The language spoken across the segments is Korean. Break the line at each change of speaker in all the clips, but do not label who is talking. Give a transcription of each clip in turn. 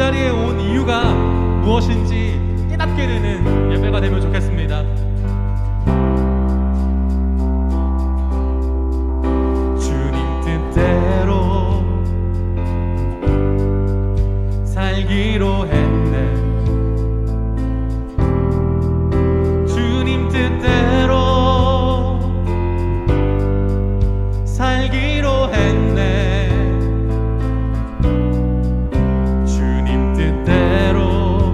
자리에 온 이유가 무엇인지 깨닫게 되는 예배가 되면 좋겠습니다. 주님 뜻대로 살기로 했네. 주님 뜻대로 살기로 했네. 주님 뜻대로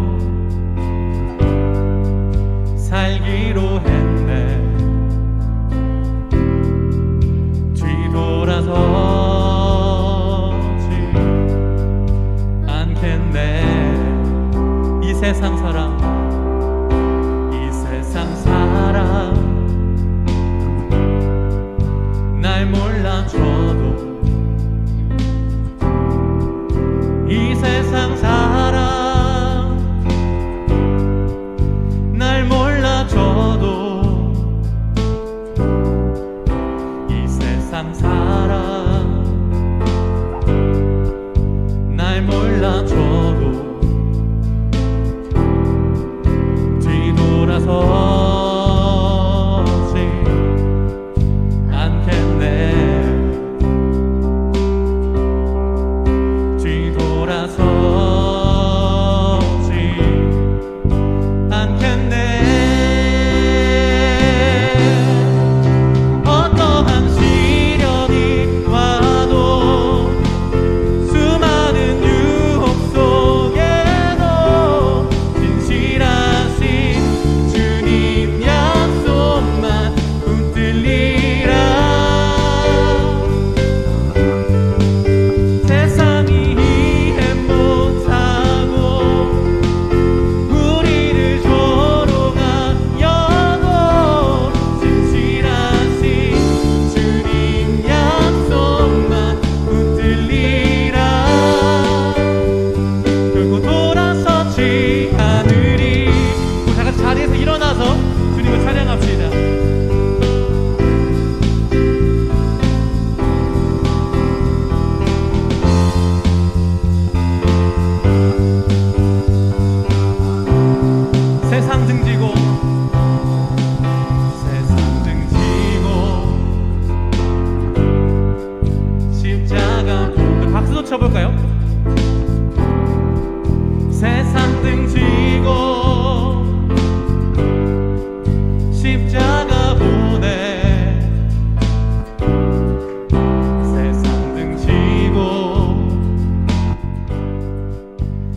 살기로 했네. 뒤돌아서지 않겠네. 이 세상 사람, 이 세상 사람 날 몰라줘도, 이 세상 사람 날 몰라줘도, 이 세상 사람 날 몰라줘도 뒤돌아서지 않겠네. 뒤돌아서지 않겠네. 어떠한 시련이 와도, 수많은 유혹 속에도 진실하신 주님 약속만 붙들리라. 세상이 이해 못하고 우리를 조롱하여도 진실하신 주님 약속만 붙들리라. 결코 돌아서지 않으리. 우리 다 같이 자리에서 일어나서 주님을 찬양합시다. 세상 등지고, 세상 등지고 십자가 보고, 박수도 쳐볼까요? 세상 등지고 십자가 보내. 세상 등지고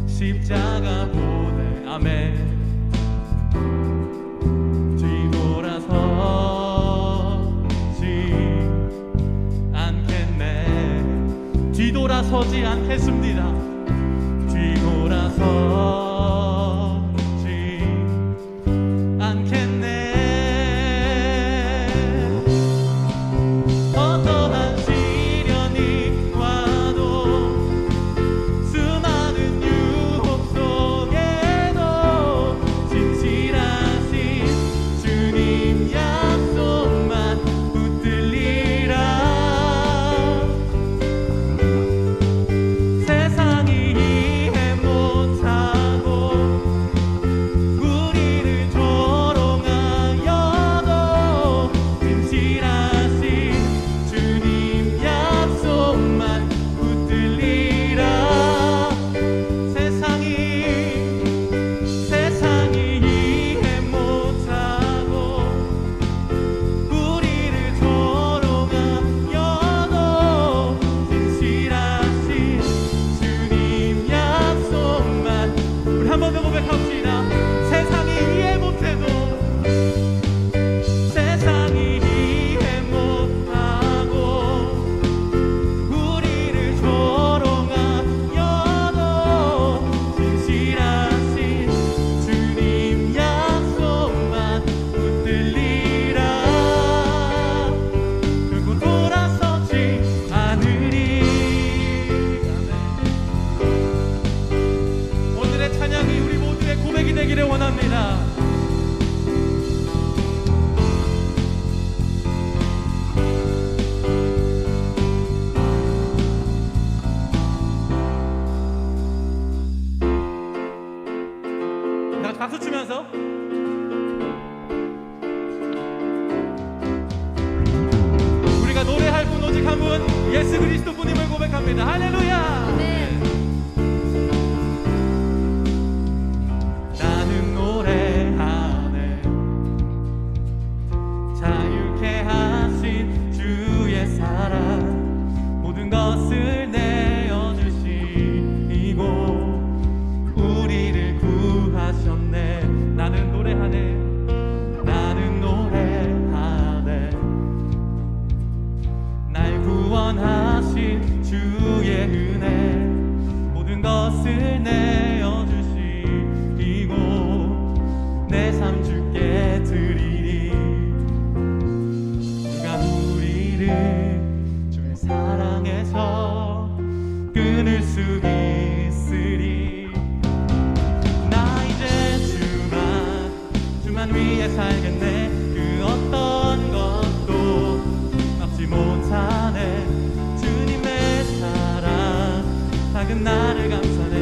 십자가 보내. 아멘. 뒤돌아서지 않겠네. 뒤돌아서지 않겠습니다. 뒤돌아서지 않겠네. 어떠한 시련이 와도, 수많은 유혹 속에도 진실하신 주님 약속만 붙들리라. 세상이 이해 못하고 우리를 조롱하여도 진실하신 주님 약속만 붙들리라. 세상이 이해 못하고 우리를 조롱하여도 진실하신 주님 약속만. 우리 한 번 더 고백합시다. 세상이 이해 못해도, 세상이 이해 못하고 우리를 조롱하여도 진실하신 주님 약속만 붙들리라. 결코 돌아서지 않으리. 오늘의 찬양이 우리 모두의 고백이 되기를 원합니다. 일어나서 우리가 노래할 분 오직 한 분, 예수 그리스도 분임을 고백합니다. 할렐루야.
네.
나는 노래하네 자유케 하신 주의 사랑 모든 것을 내어주시고 우리를 구하셨네. 나는 노래하네 나는 노래하네 날 구원하신 주의 은혜 모든 것을 내어주시고 내 삶 주께 드리리. 누가 우리를 주의 사랑에서 끊을 수 있으리. 나 이제 주만 위해 살겠네. 그 어떤 것도 막지 못하네. 주님의 사랑 작은 나를 감싸네.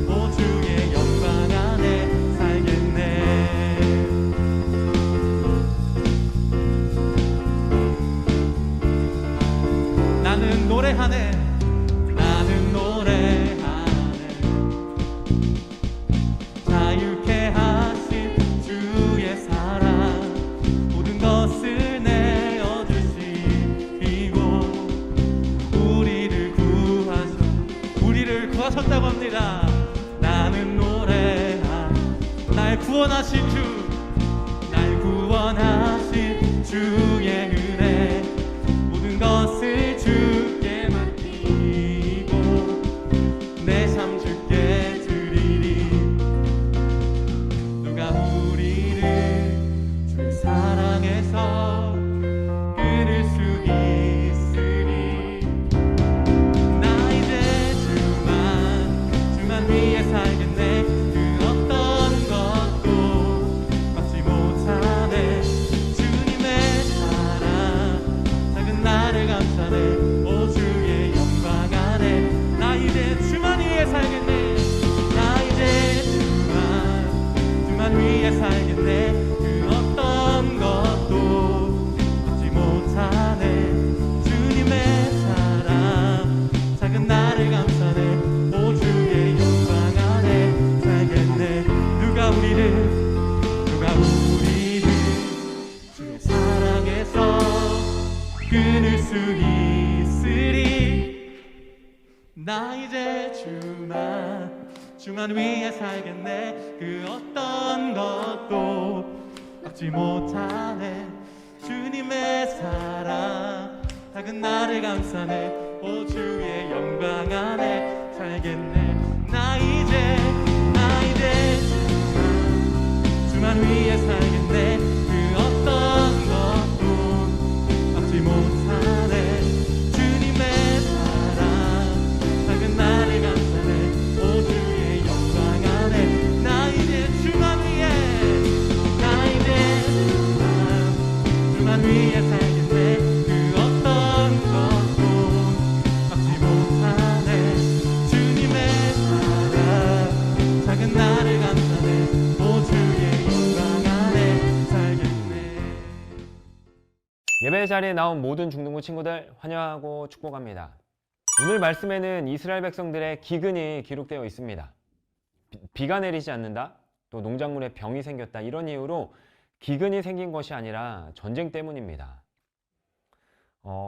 오 주의 영광 안에 살겠네. 나는 노래하네 나는 노래하네 자유케 하신 주의 사랑 모든 것을 내어주시고 우리를 구하셨다고 합니다. 나는 노래하네 날 구원하신 날 구원하신 주의 은혜 모든 것을 주께 맡기고 내 삶 주께 드리리. 누가 우리를 주의 사랑에서 끊을 수 있으리. 나 이제 주만 위해 살겠네. 그 어떤 것도 막지 못하네. 주님의 사랑 작은 나를 감싸네. 오 주의 영광 안에 나 이제 주만 위해 살겠네. 나 이제 주만 위해 살겠네. 그 어떤 것도 막지 못하네. 주님의 사랑 작은 나를 감싸네. 오 주의 영광 안에 살겠네. 누가 우리를 주의 사랑에서 끊을 수 있으리. 나 이제 주만 위해 살겠네. 그 어떤 것도 막지 못하네. 주님의 사랑 작은 나를 감싸네. 오 주의 영광 안에 살겠네. 나 이제 주만 위해 살겠네. 그 어떤 것도 막지 못하네. 주님의 사랑 작은 나를 감싸네. 오 주의 영광 안에 나 이제 주만 위해 살겠네. 그 어떤 것도 막지 못하네. 주님의 사랑 작은 나를 감싸네. 오 주의 영광 안에 살겠네.
예배 자리에 나온 모든 중등부 친구들 환영하고 축복합니다. 오늘 말씀에는 이스라엘 백성들의 기근이 기록되어 있습니다. 비가 내리지 않는다, 또 농작물에 병이 생겼다, 이런 이유로 기근이 생긴 것이 아니라 전쟁 때문입니다.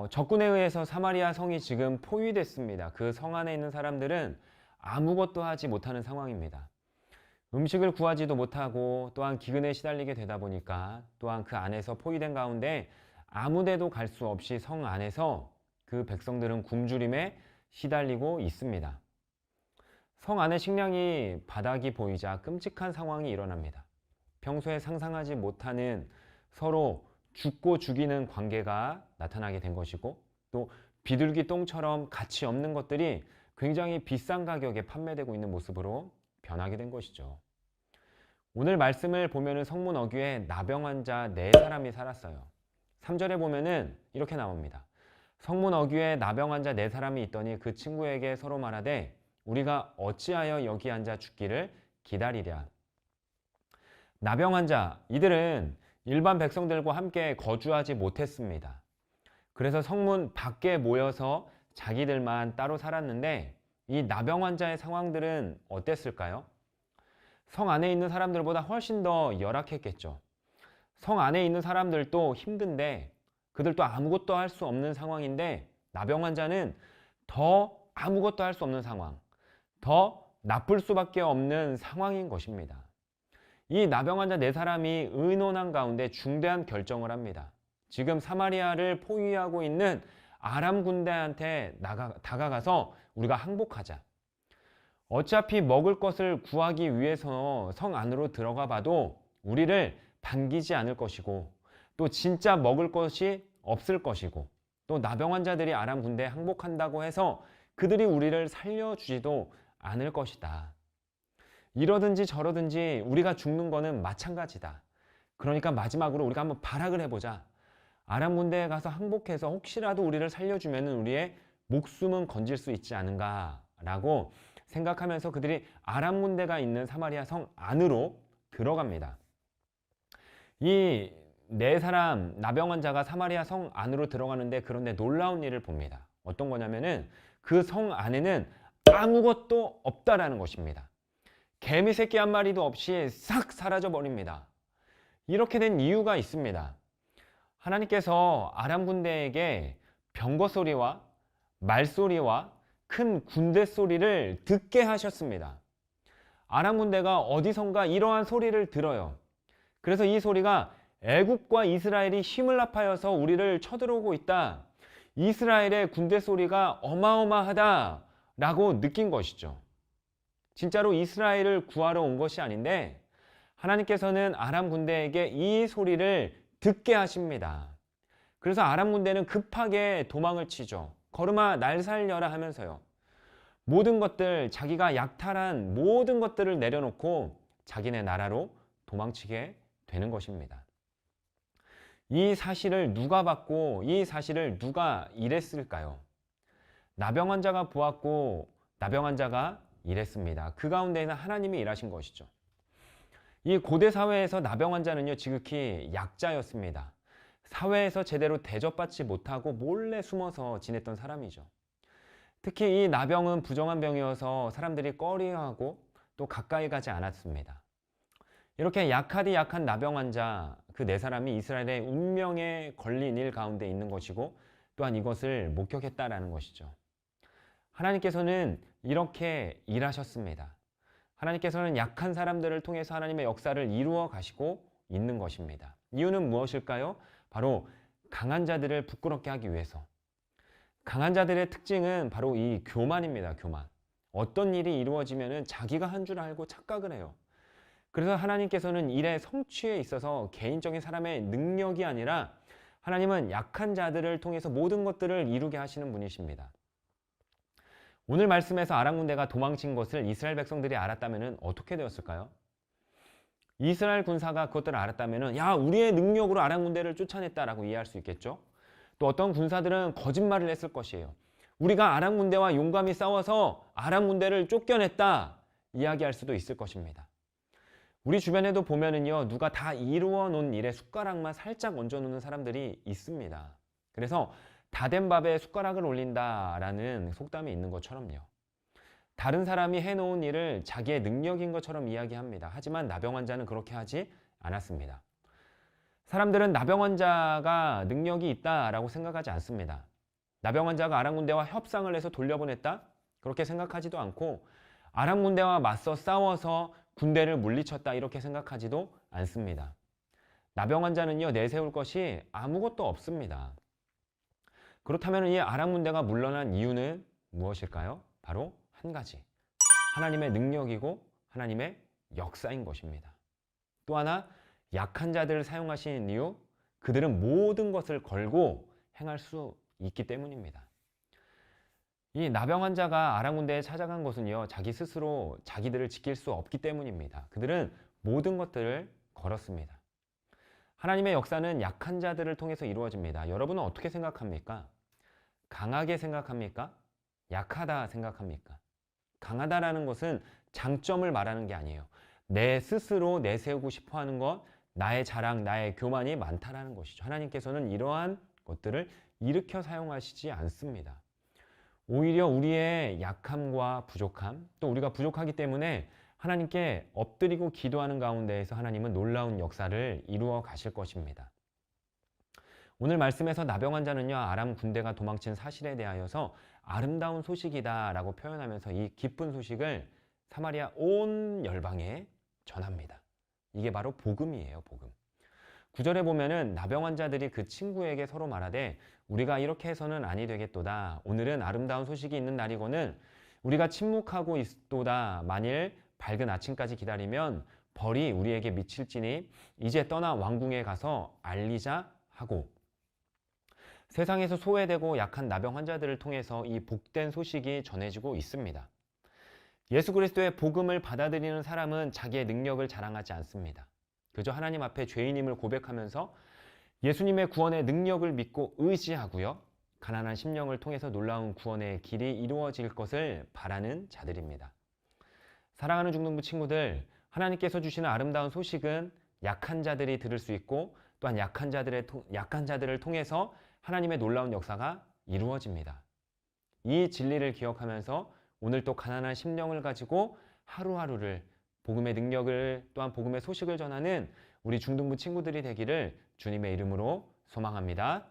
적군에 의해서 사마리아 성이 지금 포위됐습니다. 그 성 안에 있는 사람들은 아무것도 하지 못하는 상황입니다. 음식을 구하지도 못하고 또한 기근에 시달리게 되다 보니까 또한 그 안에서 포위된 가운데 아무데도 갈 수 없이 성 안에서 그 백성들은 굶주림에 시달리고 있습니다. 성 안의 식량이 바닥이 보이자 끔찍한 상황이 일어납니다. 평소에 상상하지 못하는 서로 죽고 죽이는 관계가 나타나게 된 것이고, 또 비둘기 똥처럼 가치 없는 것들이 굉장히 비싼 가격에 판매되고 있는 모습으로 변하게 된 것이죠. 오늘 말씀을 보면은 성문 어귀에 나병 환자 4사람이 살았어요. 3절에 보면은 이렇게 나옵니다. 성문 어귀에 나병 환자 4사람이 있더니 그 친구에게 서로 말하되 우리가 어찌하여 여기 앉아 죽기를 기다리랴. 나병 환자, 이들은 일반 백성들과 함께 거주하지 못했습니다. 그래서 성문 밖에 모여서 자기들만 따로 살았는데 이 나병 환자의 상황들은 어땠을까요? 성 안에 있는 사람들보다 훨씬 더 열악했겠죠. 성 안에 있는 사람들도 힘든데 그들도 아무것도 할 수 없는 상황인데 나병 환자는 더 아무것도 할 수 없는 상황, 더 나쁠 수밖에 없는 상황인 것입니다. 이 나병 환자 네 사람이 의논한 가운데 중대한 결정을 합니다. 지금 사마리아를 포위하고 있는 아람 군대한테 다가가서 우리가 항복하자. 어차피 먹을 것을 구하기 위해서 성 안으로 들어가 봐도 우리를 반기지 않을 것이고 또 진짜 먹을 것이 없을 것이고 또 나병 환자들이 아람 군대에 항복한다고 해서 그들이 우리를 살려주지도 않을 것이다. 이러든지 저러든지 우리가 죽는 거는 마찬가지다. 그러니까 마지막으로 우리가 한번 발악을 해보자. 아람 군대에 가서 항복해서 혹시라도 우리를 살려주면 우리의 목숨은 건질 수 있지 않은가라고 생각하면서 그들이 아람 군대가 있는 사마리아 성 안으로 들어갑니다. 이 네 사람 나병 환자가 사마리아 성 안으로 들어가는데 그런데 놀라운 일을 봅니다. 어떤 거냐면은 그 성 안에는 아무것도 없다라는 것입니다. 개미 새끼 한 마리도 없이 싹 사라져 버립니다. 이렇게 된 이유가 있습니다. 하나님께서 아람 군대에게 병거 소리와 말소리와 큰 군대 소리를 듣게 하셨습니다. 아람 군대가 어디선가 이러한 소리를 들어요. 그래서 이 소리가 애국과 이스라엘이 힘을 합하여서 우리를 쳐들어오고 있다. 이스라엘의 군대 소리가 어마어마하다라고 느낀 것이죠. 진짜로 이스라엘을 구하러 온 것이 아닌데 하나님께서는 아람 군대에게 이 소리를 듣게 하십니다. 그래서 아람 군대는 급하게 도망을 치죠. 걸음아 날 살려라 하면서요. 모든 것들, 자기가 약탈한 모든 것들을 내려놓고 자기네 나라로 도망치게 되는 것입니다. 이 사실을 누가 봤고 이 사실을 누가 일했을까요? 나병 환자가 보았고 나병 환자가 일했습니다. 그 가운데에는 하나님이 일하신 것이죠. 이 고대 사회에서 나병 환자는요, 지극히 약자였습니다. 사회에서 제대로 대접받지 못하고 몰래 숨어서 지냈던 사람이죠. 특히 이 나병은 부정한 병이어서 사람들이 꺼려하고 또 가까이 가지 않았습니다. 이렇게 약하디 약한 나병 환자 그 네 사람이 이스라엘의 운명에 걸린 일 가운데 있는 것이고 또한 이것을 목격했다라는 것이죠. 하나님께서는 이렇게 일하셨습니다. 하나님께서는 약한 사람들을 통해서 하나님의 역사를 이루어 가시고 있는 것입니다. 이유는 무엇일까요? 바로 강한 자들을 부끄럽게 하기 위해서. 강한 자들의 특징은 바로 이 교만입니다. 교만. 어떤 일이 이루어지면 자기가 한 줄 알고 착각을 해요. 그래서 하나님께서는 일의 성취에 있어서 개인적인 사람의 능력이 아니라 하나님은 약한 자들을 통해서 모든 것들을 이루게 하시는 분이십니다. 오늘 말씀에서 아람 군대가 도망친 것을 이스라엘 백성들이 알았다면 어떻게 되었을까요? 이스라엘 군사가 그것들을 알았다면 야, 우리의 능력으로 아람 군대를 쫓아냈다라고 이해할 수 있겠죠. 또 어떤 군사들은 거짓말을 했을 것이에요. 우리가 아람 군대와 용감히 싸워서 아람 군대를 쫓겨냈다 이야기할 수도 있을 것입니다. 우리 주변에도 보면은요, 누가 다 이루어 놓은 일에 숟가락만 살짝 얹어 놓는 사람들이 있습니다. 그래서 다 된 밥에 숟가락을 올린다라는 속담이 있는 것처럼요. 다른 사람이 해놓은 일을 자기의 능력인 것처럼 이야기합니다. 하지만 나병 환자는 그렇게 하지 않았습니다. 사람들은 나병 환자가 능력이 있다라고 생각하지 않습니다. 나병 환자가 아람 군대와 협상을 해서 돌려보냈다? 그렇게 생각하지도 않고 아람 군대와 맞서 싸워서 군대를 물리쳤다 이렇게 생각하지도 않습니다. 나병 환자는요, 내세울 것이 아무것도 없습니다. 그렇다면 이 아람 군대가 물러난 이유는 무엇일까요? 바로 한 가지. 하나님의 능력이고 하나님의 역사인 것입니다. 또 하나, 약한 자들을 사용하시는 이유, 그들은 모든 것을 걸고 행할 수 있기 때문입니다. 이 나병 환자가 아람 군대에 찾아간 것은요, 자기 스스로 자기들을 지킬 수 없기 때문입니다. 그들은 모든 것들을 걸었습니다. 하나님의 역사는 약한 자들을 통해서 이루어집니다. 여러분은 어떻게 생각합니까? 강하게 생각합니까? 약하다 생각합니까? 강하다라는 것은 장점을 말하는 게 아니에요. 내 스스로 내세우고 싶어 하는 것, 나의 자랑, 나의 교만이 많다라는 것이죠. 하나님께서는 이러한 것들을 일으켜 사용하시지 않습니다. 오히려 우리의 약함과 부족함, 또 우리가 부족하기 때문에 하나님께 엎드리고 기도하는 가운데에서 하나님은 놀라운 역사를 이루어 가실 것입니다. 오늘 말씀에서 나병 환자는요, 아람 군대가 도망친 사실에 대하여서 아름다운 소식이다 라고 표현하면서 이 기쁜 소식을 사마리아 온 열방에 전합니다. 이게 바로 복음이에요, 복음. 9절에 보면은 나병 환자들이 그 친구에게 서로 말하되 우리가 이렇게 해서는 아니 되겠도다. 오늘은 아름다운 소식이 있는 날이거늘 우리가 침묵하고 있도다. 만일 밝은 아침까지 기다리면 벌이 우리에게 미칠지니 이제 떠나 왕궁에 가서 알리자 하고, 세상에서 소외되고 약한 나병 환자들을 통해서 이 복된 소식이 전해지고 있습니다. 예수 그리스도의 복음을 받아들이는 사람은 자기의 능력을 자랑하지 않습니다. 그저 하나님 앞에 죄인임을 고백하면서 예수님의 구원의 능력을 믿고 의지하고요, 가난한 심령을 통해서 놀라운 구원의 길이 이루어질 것을 바라는 자들입니다. 사랑하는 중등부 친구들, 하나님께서 주시는 아름다운 소식은 약한 자들이 들을 수 있고 또한 약한 자들을 통해서 하나님의 놀라운 역사가 이루어집니다. 이 진리를 기억하면서 오늘 또 가난한 심령을 가지고 하루하루를 복음의 능력을 또한 복음의 소식을 전하는 우리 중등부 친구들이 되기를 주님의 이름으로 소망합니다.